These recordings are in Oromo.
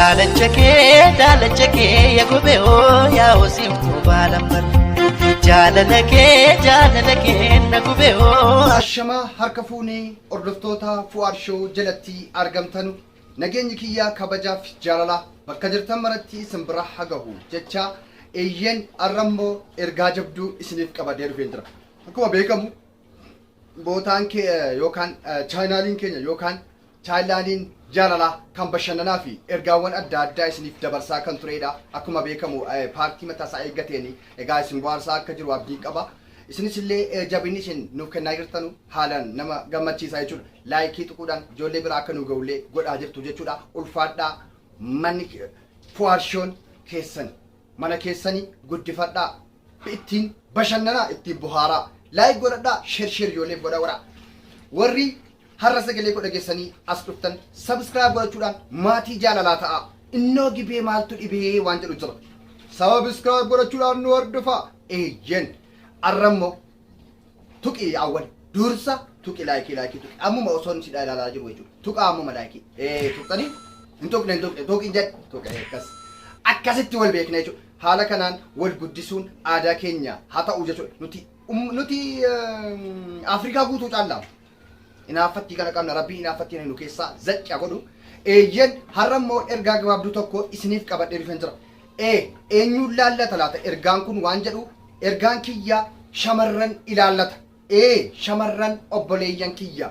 daalachake ya gubeo ya osimtu balambar jaalalake na gubeo ashama harkafuuni ordoftoota Fuad Show jalatti argamtanu nageenyi kiyya kabajaaf jaalala bakka jirtan maratti simbira hagahu jecha eyyen arrammo ergaa jabduu isiniif qabadee dhufeen jira akkuma beekamu bootaan kee yookaan chaanaaliin keenya yookaan chaanaaliin jaalala kan bashannanaa fi ergaawwan adda addaa isiniif dabarsaa kan tureedha akkuma beekamu paartii mataasaa eeggateeni egaa isin bohaarsaa akka jiru abdii qaba isinis illee jabinni isin nuuf kennaa jirtanu haalaan nama gammachiisaa jechuudha laayikii tuquudhaan ijoollee biraa akka nu ga'ullee godhaa jirtu jechuudha ulfaadhaa manni Fuad Show keessan mana keessanii guddifadhaa ittiin bashannanaa ittiin bohaaraa laayik godhadhaa sheer ijoollee godha wara warri har'a sagalee godha geessanii as dhuftan subscribe godhachuudhaan maatii jaalalaa ta'a innoo gibee maaltu dhibee waan jedhu jira subscribe godhachuudhaan nu hordofaa eyyen arrammo tuqii awwal dursa tuqii laayikii tuqii ammuma osoon si ilaalaa jiru jechuudha tuqaa ammuma laayikii tuqanii hin tuqne tuqii jedh tuqee akkasitti wal beekna jechuudha haala kanaan wal guddisuun aadaa keenya haa ta'u jechuudha nuti Afrikaa guutuu caallaa inaafatti kana qabna rabbii inaafatti nu keessaa zacca godhu eyyen harrammoo ergaa gabaabduu tokko isiniif qabadhee dhufeen jira eenyuun laallata laata ergaan kun waan jedhu ergaan kiyya shamarran ilaallata shamarran obboleeyyan kiyya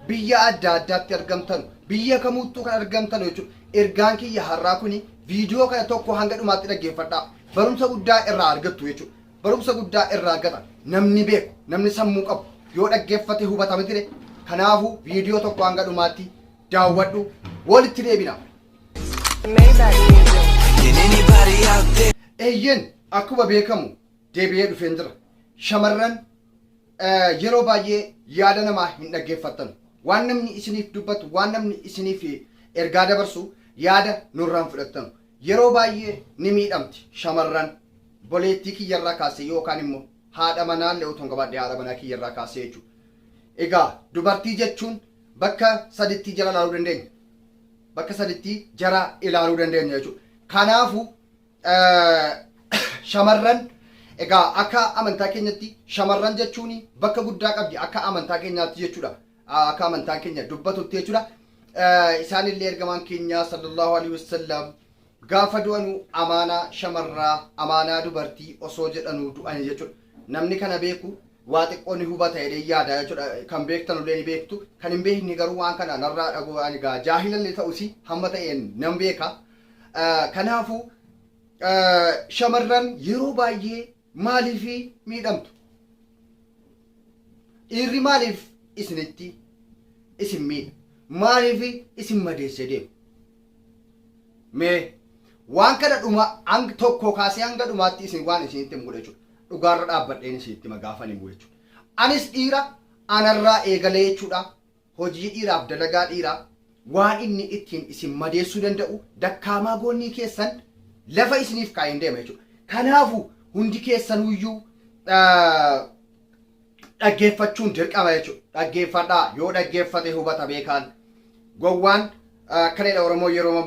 biyya adda addaatti argamtan biyya kamuuttuu kan argamtan jechuudha ergaan kiyya harraa kuni viidiyoo kana tokko hanga dhumaatti dhaggeeffadhaa barumsa guddaa irraa argattu jechuudha barumsa guddaa irraa argata namni beeku namni sammuu qabu yoo dhaggeeffate hubatame tire kanaafu viidiyoo tokko hanga dhumaatti daawwadhu walitti deebina eyyen akkuma beekamu deebi'ee dhufeen jira shamarran yeroo baay'ee yaada namaa hin dhaggeeffattan waan namni isiniif dubbatu waan namni isiniif ergaa dabarsu yaada nurraan fudhattan yeroo baay'ee ni miidhamti shamarran boleettii kiyyarraa kaasee yookaan immoo haadha manaallee utuu hin qabaadde haadha manaa kiyyarraa kaasee jechuudha egaa dubartii jechuun bakka saditti jara ilaaluu dandeenya bakka saditti jara ilaaluu dandeenya jechuudha kanaafu shamarran egaa akka amantaa keenyatti shamarran jechuun bakka guddaa qabdi akka amantaa keenyaatti jechuudha akka amantaan keenya dubbatutti jechuudha isaanillee ergamaan keenya sallallahu alaihi wasallam gaafa du'anu amaanaa shamarraa amaanaa dubartii osoo jedhanu du'an jechuudha namni kana beeku waa xiqqoo ni hubata jedhee yaada jechuudha kan beektan illee ni beektu kan hin beekne garuu waan kana narraa dhagoo ani gaa jaahilallee ta'usi hamma ta'een nan beeka kanaafu shamarran yeroo baay'ee maaliif miidhamtu dhiirri maaliif isinitti isin miidha maaliif isin madeesse deemu mee waan kana dhuma hanga tokko kaasee hanga dhumaatti isin waan isinitti muudha jechuudha dhugaarra dhaabbadheen isinitti magaafan himu jechuudha anis dhiira anarraa eegalee jechuudha hojii dhiiraaf dalagaa dhiiraa waan inni ittiin isin madeessuu danda'u dakkaamaa goonnii keessan lafa isiniif kaa'een deema jechuudha kanaafu hundi keessanuyyuu dhaggeeffachuun dirqama jechuudha dhaggeeffadhaa yoo dhaggeeffate hubata beekaan gowwaan kaneedha oromoo yeroo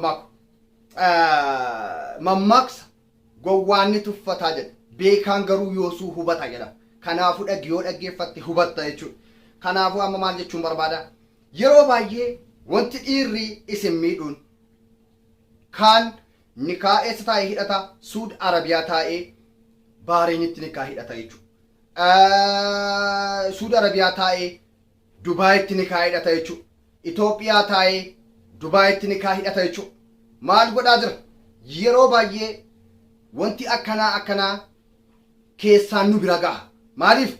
mammaaksa gowwaanni tuffataa jedha beekaan garuu yoosuu hubata jedha kanaafu yoo dhaggeeffatte hubatta jechuudha kanaafu amma maal jechuun barbaada yeroo baay'ee wanti dhiirri isin miidhuun kaan nikaa eessa taa'ee hidhata Suud Arabiyaa taa'ee Bahreenitti nikaa hidhata jechuudha Suud Arabiyaa taa'ee Dubaayitti nikaa hidhata jechuudha Itoophiyaa taa'ee Dubaayitti nikaa hidhata jechuudha maal godhaa jira yeroo baay'ee wanti akkanaa keessaan nu bira gaha maaliif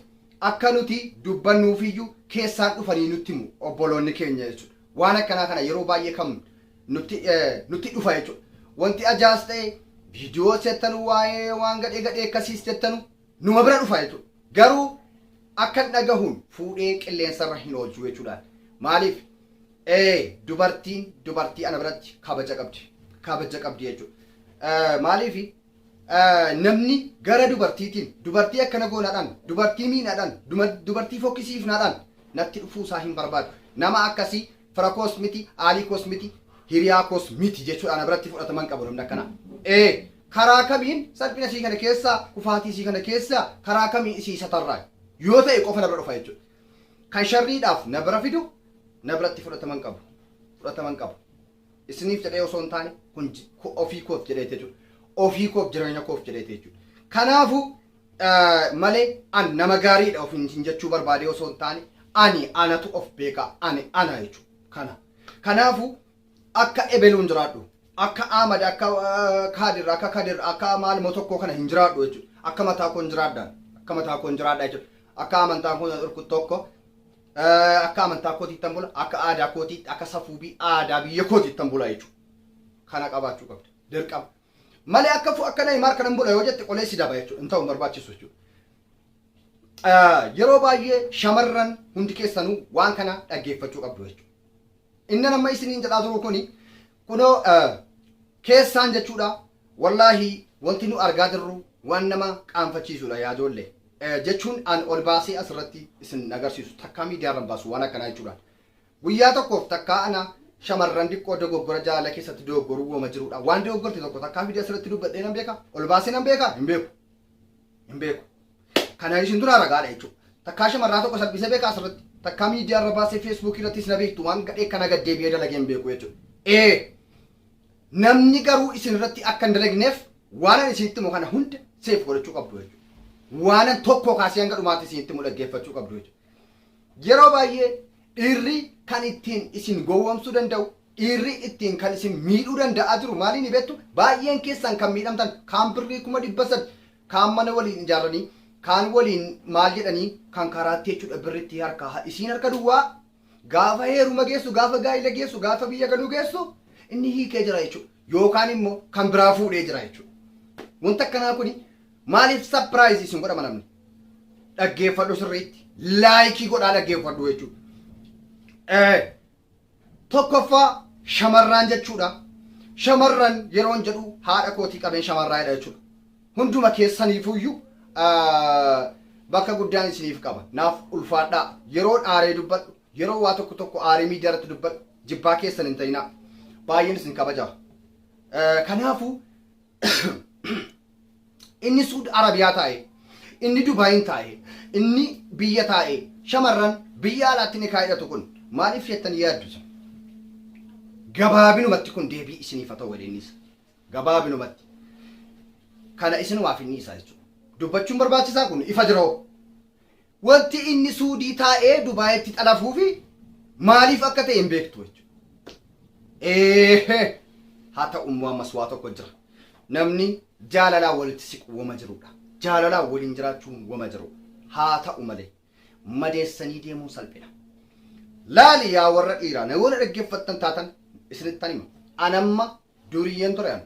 akka nuti dubbannuufiyyuu keessaan dhufanii nutti himu obboloonni keenya jechuudha waan akkanaa kana yeroo baay'ee kam nutti dhufa jechuudha wanti ajaa'ibs ta'e viidiyoo seettanu waa'ee waan gadhee akkasiis jettanu numa bira dhufa jechuudha garuu akka dhagahuun fuudhee qilleensarra hin oolchu jechuudha maaliif dubartii ana biratti kabaja qabdi jechuudha maaliif namni gara dubartiitiin dubartii akkana goonaadhaan dubartii miinaadhaan dubartii fokkisiifnaadhaan natti dhufuu isaa hin barbaadu nama akkasii fira koosmiti aalii koosmiti hiriyaa koos miti jechuudha ana biratti fudhataman qabu namni akkana. Karaa kamiin salphina isii kana keessa kufaatii isii kana keessa karaa kamiin isii isa tarraa yoo ta'e qofa na bira dhufa jechuudha. Kan sharriidhaaf na bira fidu na biratti fudhataman qabu. Isiniif jedhee osoo hin taane kun ofii koof jedhee jechuudha. Ofii koof jireenya koof jedhee jechuudha. Kanaafuu malee an nama gaariidha ofiin jechuu barbaade osoo hin taane anatu of beeka ana jechuudha. Kanaafuu akka ebeluun jiraadhu akka Ahmad akka Kadir akka maalmoo tokko kana hin jiraadhu jechuudha. Akka mataa koon jiraadha jechuudha. Akka amantaa koon dhurku tokko akka amantaa kootiitti tan bula akka aadaa kootiitti akka safuubii aadaa biyya kootiitti tan bula jechuudha. Kana qabaachuu qabdi dirqama. Malee akka Neymar kanan bula yoo jette qolee si daba jechuudha. Hin ta'u barbaachisu jechuudha. Yeroo baay'ee shamarran hundi keessanuu waan kana dhaggeeffachuu qabdu jechuudha. Inni nama isiniin jedhaa jiru kunoo keessaan jechuudha. Wallaahi wanti nu argaa jirru waan nama qaanfachiisudha yaa ijoollee. Jechuun an ol baasee asirratti isin agarsiisu takkaa miidiyaarran baasu waan akkanaa jechuudha. Guyyaa tokkoof takkaa ana shamarran xiqqoo dogoggora jaalala keessatti dogoggoruu uuma jirudha. Waan dogoggorti tokko takkaa miidiyaa asirratti dubbadhee nan beeka. Ol baasee nan beeka hin beeku. Kana isin dura ragaadha jechuudha. Takkaa shamarraa tokko salphisee beeka asirratti. Takkaa miidiyaarra baasee feesbuukii irrattis na beektu waan gadhee kana gaddeebi'ee dalagee hin beeku jechuudha. Namni garuu isin irratti akka hin dalagneef waan isinitti himu kana hunda seef godhachuu qabdu jechuudha. Waan tokko kaasee hanga dhumaatti isinitti himu dhaggeeffachuu qabdu jechuudha. Yeroo baay'ee dhiirri kan ittiin isin gowwoomsuu danda'u dhiirri ittiin kan isin miidhuu danda'a jiru maaliin beektu baay'een keessan kan miidhamtan kaan birrii 1,300 kaan mana waliin ijaaranii kaan waliin maal jedhanii kan karaatti jechuudha birritti harkaa isiin harka duwwaa gaafa heeruma geessu gaafa gaa'ila geessu gaafa biyya galuu geessu inni hiikee jira jechuudha yookaan immoo kan biraa fuudhee jira jechuudha. Wanta akkanaa kuni maaliif sapiraayiz isin godhama namni dhaggeeffadhu sirriitti laayikii godhaa dhaggeeffadhu jechuudha. Tokkoffaa shamarran jechuudha. Shamarran yeroon jedhu haadha kootii qabeen shamarraadha jechuudha. Hunduma keessaniifuyyuu bakka guddaan isiniif qaba. Naaf ulfaadhaa yeroon aaree dubbadhu yeroo waa tokko aaree miidiyaa irratti dubbadhu jibbaa keessan hin ta'inaa. Baay'een isin kabajaa. Kanaafuu inni Suud Arabiyaa taa'e, inni Dubaayin taa'e, inni biyya taa'e, shamarran biyya alaatti ni kaa'edhatu kun maaliif jettanii yaaddu? Gabaabinumatti kun deebii isiniif haa ta'u wedeennis. Gabaabinumatti. Kana isin waaf inni isaa jechuudha. Dubbachuun barbaachisaa kun ifa jiroo. Wanti inni Suudii taa'ee Dubaayitti xalafuu fi maaliif akka ta'e hin beektu jechuudha. Haa ta'u immoo ammas waa tokko jira. Namni jaalalaan walitti siqu wama jirudha. Jaalalaan waliin jiraachuun wama jiru. Haa ta'u malee madeessanii deemuun salphina. Laali yaa warra dhiiraa namoonni dhaggeeffattan taatan isinittan hima. Anamma duriyyeen ture an.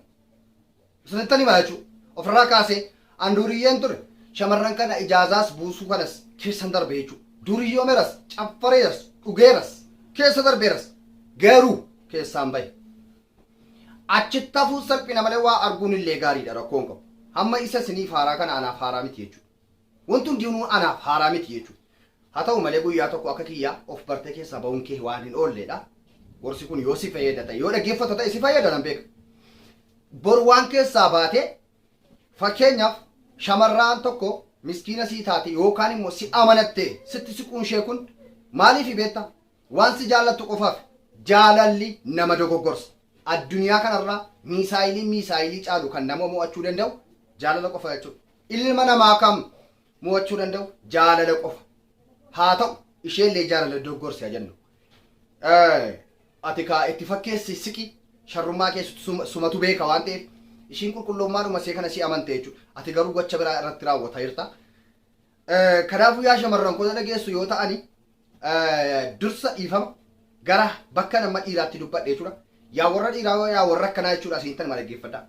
Isinittan hima jechuudha. Ofirraa kaasee an duriyyeen ture. Shamarran kana ijaazaas buusuu kanas keessan darbe jechuudha. Duriyyoomeras, caffareeras, dhugeeras, keessa darbeeras. Garuu keessaan bahe. Achitti hafuu salphina malee waa arguun illee gaariidha rakkoon qabu. Hamma isa isiniif haaraa kana anaaf haaraa miti jechuudha. Wanti hundinuu anaaf haaraa miti jechuudha. Haa ta'u malee guyyaa tokko akka kiyyaa of bartee keessaa ba'uun kee waan hin oolledha. Gorsi kun yoo si fayyada ta'e yoo dhaggeeffatu ta'e si fayyada nan beeka. Bor waan keessaa baatee fakkeenyaaf shamarraan tokko miskiina sii taate yookaan immoo si amanattee sitti siquun ishee kun maaliif beekta? Waan si jaallattu qofaaf jaalalli nama dogoggorsa. Addunyaa kanarraa miisaayilii caalu kan nama mo'achuu danda'u jaalala qofa jechuudha. Ilma namaa kam mo'achuu danda'u jaalala qofa. Haa ta'u isheellee jaalala dogoggorsa jennu. Ati kaa itti fakkeessi siqi sharrummaa keessatti sumatu beeka waan ta'eef ishiin qulqullummaadhuma see kana si amante jechuudha. Ati garuu gocha biraa irratti raawwata jirta. Kanaafuu yaa shamarran koo dhageessu yoo ta'ani dursa dhiifama gara bakka nama dhiiraatti dubbadhe jechuudha. Yaa warra dhiiraa yaa warra akkanaa jechuudha siintan ma dhaggeeffadha.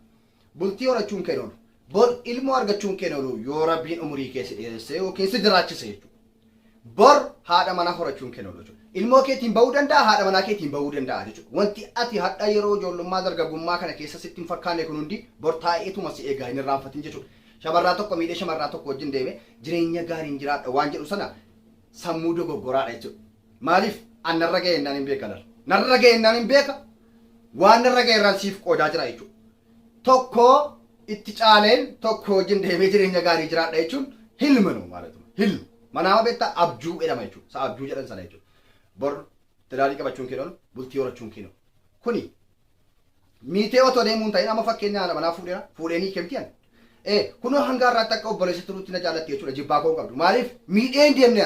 Bultii horachuun kee oolu. Bor ilmoo argachuun kee oolu yoo rabbiin umurii keessa dheeressee yookiin si jiraachise jechuudha. Bor haadha manaa horachuun kee oolu jechuudha. Ilmoo keetiin bahuu danda'a haadha manaa keetiin bahuu danda'a jechuudha. Wanti ati hadha yeroo ijoollummaa dargaggummaa kana keessa sitti hin fakkaanne kun hundi bor taa'eetuma si eegaa hin irraanfatin jechuudha. Shamarraa tokko miidhee shamarraa tokko wajjin deeme jireenya gaariin jiraadha waan jedhu sana sammuu dogoggoraadha jechuudha. Maaliif an narra ga'e innaan hin beeka narra ga'e innaan hin beeka. waan irra geerran siif qoodaa jira jechuudha. Tokko itti caaleen tokko wajjin deemee jireenya gaarii jiraadha jechuun hilma nu maalatu hilma manaama beektaa abjuu jedhama jechuudha. Isa abjuu jedhan sana jechuudha. Bor tilaalii qabachuun kennu bultii horachuun kennu kuni miitee otoo deemuun ta'in amma fakkeenyaa manaa fuudheenii kemtiyan kunoo hanga irraatti akka obboleessa turuutti na jaallatti jechuudha. Jibbaa koo qabdu maaliif miidheen deemne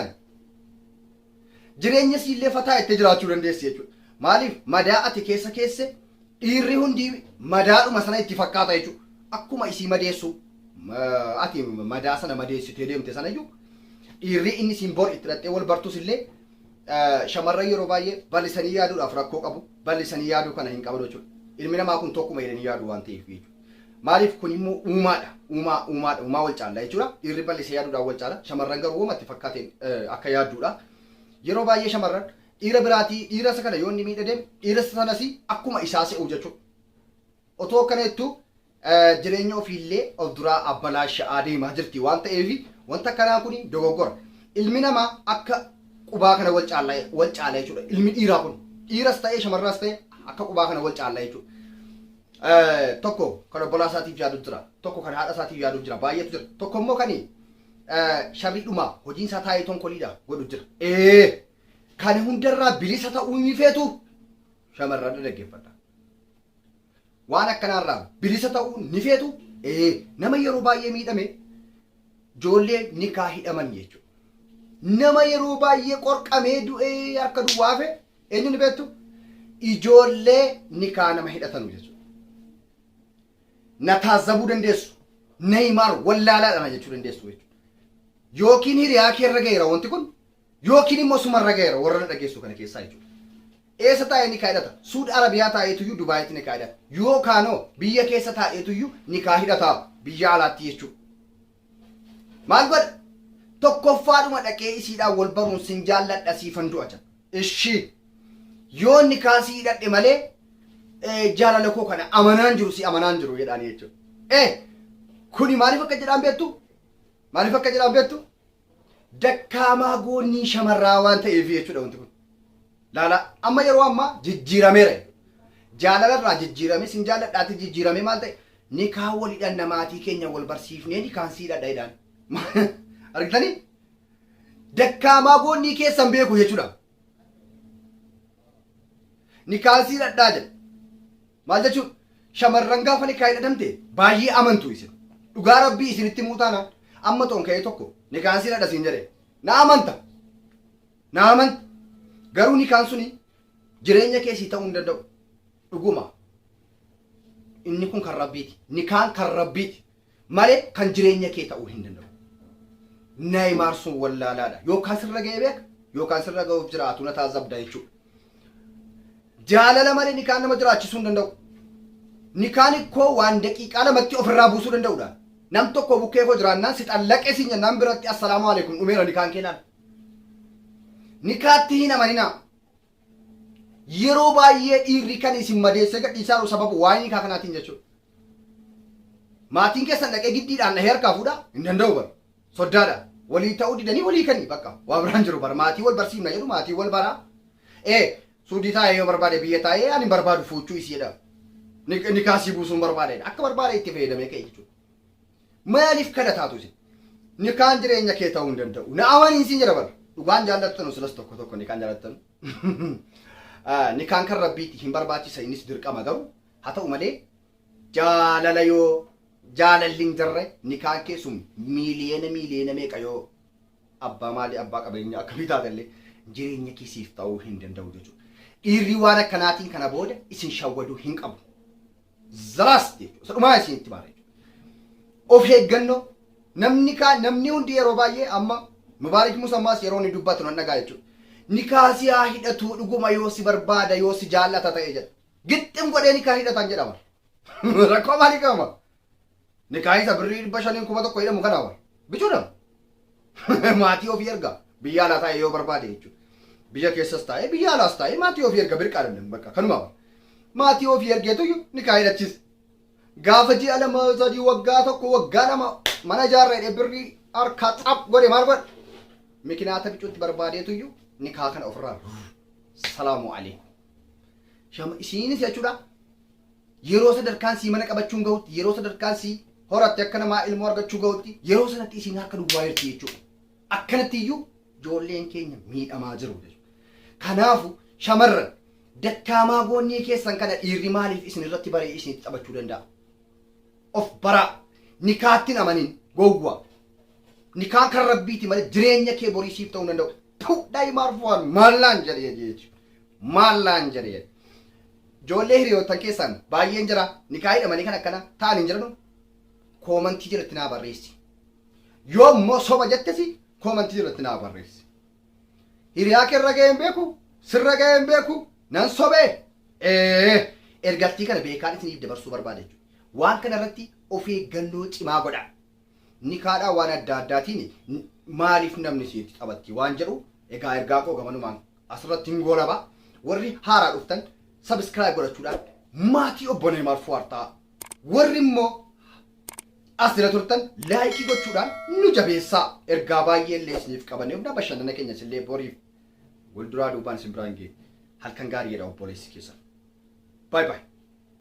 jireenya siillee fataa itti jiraachuu dandeessi jechuudha. Maaliif madaa ati keessa dhiirri hundi madaadhuma sana itti fakkaata jechuudha. Akkuma isii madeessu ati madaa sana madeessitee deemte sana iyyuu dhiirri inni siin bor itti hidhattee wal bartus illee shamarran yeroo baay'ee bal'isanii yaaduudhaaf rakkoo qabu. Bal'isanii yaaduu kana hin qaban jechuudha. Ilmi namaa kun tokkuma jedhanii yaadu waan ta'eef jechuudha. Maaliif kun immoo uumaadha. Uumaa wal caala jechuudha. Dhiirri bal'isee yaaduudhaan wal caala. Shamarran garuu uumatti fakkaateen akka yaadduudha. Yeroo baay'ee shamarran dhiira biraatii dhiira isa kana yoo inni miidha deemu dhiira sanas akkuma isaa se'u jechuudha. Otoo kana jettu jireenya ofiillee of duraa abbalaashaa deemaa jirti waan ta'eef wanta kanaa kun dogoggora. Ilmi namaa akka qubaa kana wal caala jechuudha. Ilmi dhiiraa kun dhiiras ta'ee shamarras ta'ee akka qubaa kana wal caala jechuudha. Tokko kan obbolaa isaatiif yaadu jira. Tokko kan haadha isaatiif yaadu jira. Baay'eetu jira. Tokko immoo kan sharriidhuma hojiin isaa taa'ee tonkoliidha godhu jira. Kan hundarraa bilisa ta'uu ni feetu shamarran dhaggeeffadha. Waan akkanaarraa bilisa ta'uu ni feetu nama yeroo baay'ee miidhame ijoollee nikaa hidhaman jechuudha. Nama yeroo baay'ee qorqamee du'ee akka duwwaafe eenyu ni beektu ijoollee nikaa nama hidhatanu jechuudha. Na taazabuu dandeessu. Neymar wallaalaadha jechuu dandeessu jechuudha. Yookiin hiriyaa kee irra gaheera wanti kun yookiin immoo suma irra gaheera warra na dhageessu kana keessaa jechuudha. Eessa taa'ee nikaa hidhata? Suud Arabiyaa taa'eetuyyuu Dubaayitti nikaa hidhata. Yookaanoo biyya keessa taa'eetuyyuu nikaa hidhata biyya alaatti jechuudha. Maal godha? Tokkoffaadhuma dhaqee isiidhaan wal baruun sin jaalladha siifan du'a jira. Ishii yoo nikaa si hidhadhe malee jaalala koo kana amanaan jiru jedhaan jechuudha. Kuni maaliif akka jedhaan beektu? Maaliif akka jedhaan beektu? Dakkaamaa goonnii shamarraa waan ta'eef jechuudha wanti kun. Laala amma yeroo ammaa jijjiirameera. Jaalalarraa jijjiirame sin jaalladhaatti jijjiirame maal ta'e? Nikaa walidhaan namaatii keenya wal barsiifnee nikaan siidhadha jedhaan. Argitanii? Dakkaamaa goonnii keessan beeku jechuudha. Nikaan siidhadhaa jedha. Maal jechuun shamarran gaafa nikaa hidhatamte baay'ee amantu isin. Dhugaa rabbii isinitti muutaanaan amma toon ka'ee tokko nikaan siidhadha siin jedhee na amanta. Garuu nikaan suni jireenya keessii ta'uu hin danda'u. Dhuguma inni kun kan rabbiiti. Nikaan kan rabbiiti malee kan jireenya kee ta'uu hin danda'u. Neymar sun wallaalaadha. Yookaan sirra ga'ee beeka yookaan sirra ga'uuf jiraatu na taazabda jechuudha. Jaalala malee nikaan nama jiraachisuu hin danda'u. Nikaan ikkoo waan daqiiqaa lamatti ofirraa buusuu danda'udha. Nam tokko bukkee koo jiraannaan si xallaqee si nyannaan biratti assalaamu alaikum dhumeera nikaan keenaan. Nikaatti hin amaninaa. Yeroo baay'ee dhiirri kan isin madeesse gadhiisaa sababu waa'ee nikaa kanaatiin jechuudha. Maatiin keessan dhaqee giddiidhaan dhahee harkaa fuudhaa hin danda'u bara. Soddaadha. Walii ta'uu didanii walii kanii bakka waa biraan jiru bara. Maatii wal barsiifna jedhu maatii wal baraa. Suudii taa'ee yoo barbaade biyya taa'ee ani barbaadu fuuchuu isiidha. Nikaasii buusuun barbaade akka barbaade itti fayyadamee ka'e jechuudha. Maaliif kana taatu isin? Nikaan jireenya kee ta'uu hin danda'u. Na amaniin siin jedha bara. Dhugaan jaallattanu silas tokko nikaan jaallattanu. Nikaan kan rabbiiti hin barbaachisa innis dirqama garuu haa ta'u malee jaalala yoo jaalalli hin jirre nikaan keessum miiliyeena meeqa yoo abbaa maalii abbaa qabeenya akkamii taatellee jireenya keessiif ta'uu hin danda'u jechuudha. Dhiirri waan akkanaatiin kana booda isin shawwaduu hin qabu. Zaraas jechuudha. Sadhumaa isinitti maara jechuudha. Of eeggannoo namni hundi yeroo baay'ee amma Mubaarik Musammaas yeroo inni dubbatu nan dhagaa jechuudha. Nikaasii haa hidhatu dhuguma yoo si barbaada yoo si jaallata ta'e jedha. Gixxim godhee nikaa hidhatan jedhama. Rakkoo maalii qabama? Nikaahii isa birrii 500,000 hidhamu kana bara. Bichuudha. Maatii ofii erga biyya alaa taa'e yoo barbaade jechuudha. Biyya keessas taa'e biyya alaas taa'e maatii ofii erga birqaa danda'u bakka kanuma bara. Maatii ofii ergeetu nikaa hidhachis. Gaafa ji'a 2 3 waggaa 1 waggaa 2 mana ijaarree birrii harkaa xap godhe maal godha? Mikinaata bicuutti barbaadeetu nikaa kana ofirraa salaamu alaikum. Shama isiinis jechuudha yeroo sadarkaan sii mana qabachuun gahutti yeroo sadarkaan sii horatte akka namaa ilmoo argachuu gahutti yeroo sanatti isin harka duwwaa jirti jechuudha. Akkanatti iyyuu ijoolleen keenya miidhamaa jiru jechuudha. Kanaafu shamarran dakkaamaa goonnii keessan kana dhiirri maaliif isin irratti baree isinitti taphachuu danda'a? Of baraa nikaattiin amanin gowwaa. Nikaan kan rabbiiti malee jireenya kee boriisiif ta'uu danda'u. Daa'imaaf waan maallaan jedhee jechuudha. Maallaan jedhee. Ijoollee hiriyoottan keessan baay'een jira nikaa hidhamanii kan akkana ta'an hin jiranu koomantii jalatti naa barreessi. Yoo immoo soba jettesi koomantii jalatti naa barreessi. Hiriyaa kee irra ga'een beeku sirra ga'een beeku nan sobee ergattii kana beekaan isiniif dabarsuu barbaada jechuudha. Waan kana irratti of eeggannoo cimaa godhaa. Nikaadhaa waan adda addaatiin maaliif namni sitti taphatti waan jedhu egaa ergaa koo gamanumaan asirratti hin goolaba. Warri haaraa dhuftan subscribe godhachuudhaan maatii obbo Neemaar Fuwaar ta'a. Warri immoo asirra turtan laayikii gochuudhaan nu jabeessaa. Ergaa baay'ee illee isiniif qabannee humna bashannana keenyas illee boriif walduraa duubaan isin biraan ga'e halkan gaarii jedha obboleessi keessan. Bye bye.